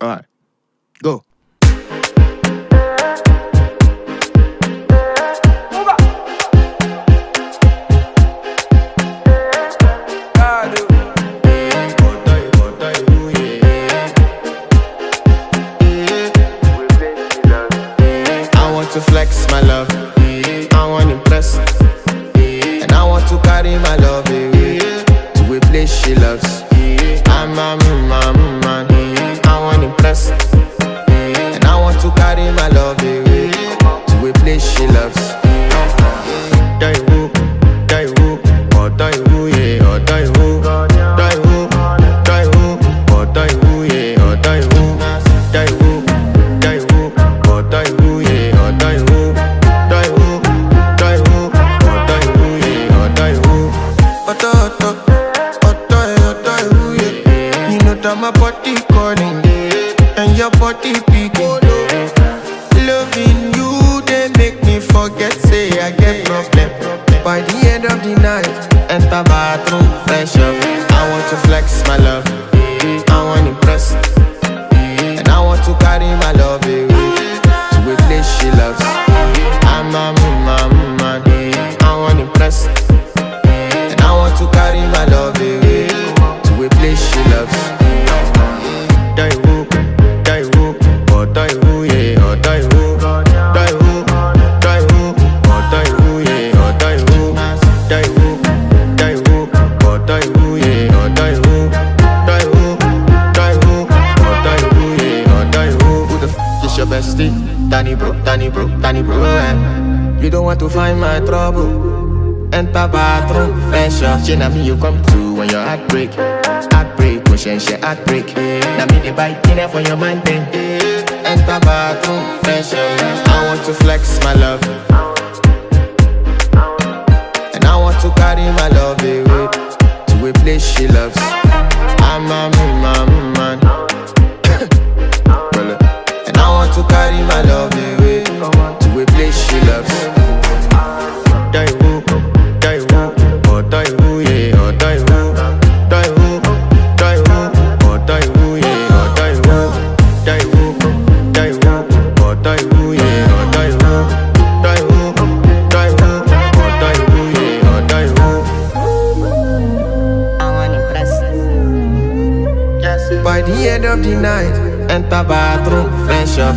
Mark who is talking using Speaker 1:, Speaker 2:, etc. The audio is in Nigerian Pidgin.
Speaker 1: Alright, go.
Speaker 2: To flex my love, I want to impress, and I want to carry my love away to a place she loves. I'm a man, I want to impress, and I want to carry my love away to a place she loves. Die woo, oh die woo, yeah, oh die woo, die woo, oh die woo, yeah, oh die woo, die woo, oh die woo, yeah. My body calling, and your body picking. Loving you, they make me forget, say I get problem. By the end of the night, enter bathroom, fresh up. I want to flex my love, I want to impress, and I want to carry my love away to a place she loves. I'm a man, I want to impress, and I want to carry my love away to a place she loves. Die woo, oh die woo, yeah, oh die woo, die woo, oh die woo, yeah, oh die woo, die woo, oh die woo, yeah, oh die woo, die woo, oh die woo, yeah, oh die woo. Who the f is your bestie? Danny bro, You don't want to find my trouble. Enter bathroom, fresh up. She na me you come to when your heart break. Motion she heartbreak. Now me the bite dinner for your man then. Enter bathroom, fresh up. I want to flex my love, and I want to carry my love away to a place she loves. I'm a man, and I want to carry my love away to a place she loves. Die woo, oh die woo, yeah, oh die woo, die woo. By the end of the night, enter bathroom, fresh up.